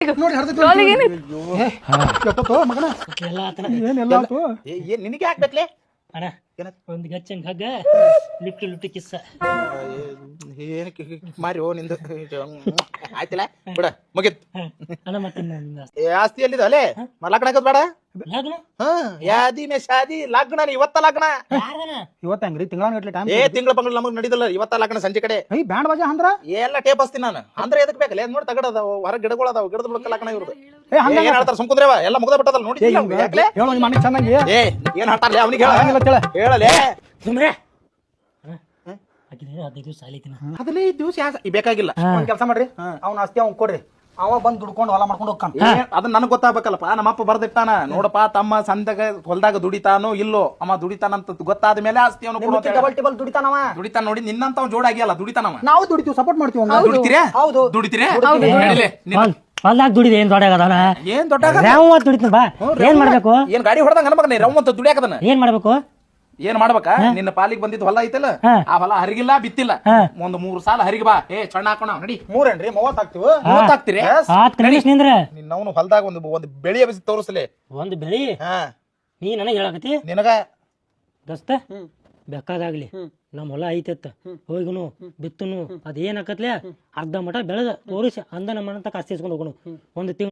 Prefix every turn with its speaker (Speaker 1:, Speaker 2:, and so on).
Speaker 1: ನೋಡಿ ಮಗನ ಏನೆಲ್ಲ ಆತು
Speaker 2: ನಿನಗೆ ಹಾಕ್ಬೇಕ್ಲೆ
Speaker 3: ಅಣ್ಣ ಒಂದು ಗಚ್ಚಂಗ್ ಹಗ್ಗ ಲಿಫ್ಟ್ ಲಿಫ್ಟ್ ಕಿಸ್ಸ
Speaker 2: ಏನು ಮಾರಿ ಓ ನಿಂದು ಆಯ್ತಿಲ್ಲ ಬಿಡ ಮುಗಿತ್
Speaker 3: ಅಣ್ಣ ಮತ್ತೆ
Speaker 2: ಆಸ್ತಿ ಎಲ್ಲಿದ ಅಲ್ಲೇ ಲಗ್ನ ಹಾಕೋದ್ ಬೇಡ
Speaker 3: ಲಗ್ನ
Speaker 2: ಯಾದಿ ಮೇ ಶಾದಿ ಲಗ್ನ ಇವತ್ತ ಲಗ್ನ
Speaker 1: ಇವತ್ತ ಹೆಂಗ್ರಿ ತಿಂಗಳ ಟೈಮ್
Speaker 2: ತಿಂಗಳ ಬಂಗಳ ನಮಗ್ ನಡೀದಲ್ಲ ಇವತ್ತ ಲಗ್ನ ಸಂಜೆ ಕಡೆ
Speaker 1: ಐ ಬ್ಯಾಂಡ್ ಬಾಜಾ ಅಂದ್ರ
Speaker 2: ಎಲ್ಲ ಟೇಪ್ ಹಸ್ತೀನಿ ನಾನು ಅಂದ್ರೆ ಎದಕ್ ಬೇಕಲ್ಲ ನೋಡಿ ತಗಡದಾವ ಹೊರ ಗಿಡಗಳು ಅದಾವ ಗಿಡದ ಬುಡಕ ಲಗ್ನ ಇವ್ರದ್ದು ಏನ್ ಹೇಳ್ತಾರ ಸುಮ್ಕುದ್ರೇವ ಎಲ್ಲ ಮುಗ್ದ ಬಿಟ್ಟದಲ್ಲ ನೋಡಿ
Speaker 1: ಹೇಳೋ ನಿಮ್ಮ ಮನೆ ಚೆನ್ನಾಗಿ
Speaker 2: ಏನ್ ಹೇಳ್ತಾರಲ್ಲ ಅವನಿಗೆ ಹೇಳಲೇ
Speaker 3: ಸುಮ್ರೆ ಹಾಕಿದ್ರೆ 15 ದಿವಸ ಸಾಲಿತಿನ
Speaker 2: 15 ದಿವಸ ಬೇಕಾಗಿಲ್ಲ
Speaker 1: ಒಂದ್ ಕೆಲಸ ಮಾಡ್ರಿ ಅವ್ನ ಆಸ್ತಿ ಅವ್ನ್ ಕೊಡ್ರಿ ಅವ ಬಂದ್ ದುಡ್ಕೊಂಡು ಹೊಲ ಮಾಡ್ಕೊಂಡು ಹೋಗ್ತಾನ
Speaker 2: ಅದನ್ನ ನನಗ್ ಗೊತ್ತಾಗಬೇಕಲ್ಲಪ್ಪ ನಮ್ಮಪ್ಪ ಬರ್ದಿಟ್ಟಾನ ನೋಡಪ್ಪ ತಮ್ಮ ಸಂದಾಗ ಹೊಲದಾಗ ದುಡಿತಾನೋ ಇಲ್ಲೋ ಅವ ದುಡಿತಾನಂತ ಗೊತ್ತಾದ ಮೇಲೆ ಆಸ್ತಿ ಅವನು
Speaker 1: ಡಬಲ್ ಟೇಬಲ್ ದುಡಿತಾನವ
Speaker 2: ದುಡಿತಾನ ನೋಡಿ ನಿನ್ನಂತ ಅವ್ನು ಜೋಡಾಗಿಯಲ್ಲ ದುಡಿತಾನವ
Speaker 1: ನಾವು ದುಡಿತೀವಿ ಸಪೋರ್ಟ್ ಮಾಡ್ತೀವಿ
Speaker 2: ದುಡಿತೀರಾ
Speaker 1: ಹೌದು
Speaker 2: ದುಡಿತೀರಾ
Speaker 3: ಹೊಲ್ದಾಗ ದುಡಿದೆ ಏನ್ ದೊಡ್ಡ ಆಗದಾನ
Speaker 2: ಏನ್ ದೊಡ್ಡ
Speaker 3: ದುಡಿತೀನಿ ಬಾ ಏನ್ ಮಾಡ್ಬೇಕು
Speaker 2: ಏನ್ ಗಾಡಿ ಹೊಡೆದಂಗ ಅನ್ಮಗನ ರೌಂಡ್ ದುಡಿಯಾಕದನ
Speaker 3: ಏನ್ ಮಾಡ್ಬೇಕು
Speaker 2: ಏನ್ ಮಾಡ್ಬೇಕಾ ನಿನ್ನ ಪಾಲಿಗೆ ಬಂದಿದ್ ಹೊಲ ಐತಲ್ಲ ಆ ಹೊಲ ಹರಿಗಿಲ್ಲ ಬಿತ್ತಿಲ್ಲ ಒಂದ್ 3 ಸಾಲ ಹರಿಗ ಬಾ ಚಣ್ಣ ಹಾಕೋಣ ನಡಿ
Speaker 1: 3 30 ಆಗ್ತಿವಿ
Speaker 2: 30 ಆಗ್ತೀರಿ
Speaker 3: ನಿಂದ್ರ
Speaker 2: ನಿನ್ನವನು ಹೊಲದಾಗ ಒಂದು ಬೆಳೆಯ ಬಿಸಿ ತೋರಿಸ್ಲಿ
Speaker 3: ಒಂದು ಬೆಳಿ ನೀ ನನಗೆ ಹೇಳಕತಿ
Speaker 2: ನಿನಗ
Speaker 3: ದೋಸ್ತ ಬೇಕಾದಾಗ್ಲಿ ನಮ್ ಹೊಲ ಐತೆತ್ತ ಹೋಗುನು ಬಿತ್ತುನು ಅದೇನ್ ಆಕತ್ಲೆ ಅರ್ಧ ಮಠ ಬೆಳೆದ ತೋರಿಸಿ ಅಂದ ನಮ್ಮ ತಕ ಆಸ್ತಿ ಇಸ್ಕೊಂಡು ಹೋಗೋಣ ಒಂದು ತಿಂಗಳು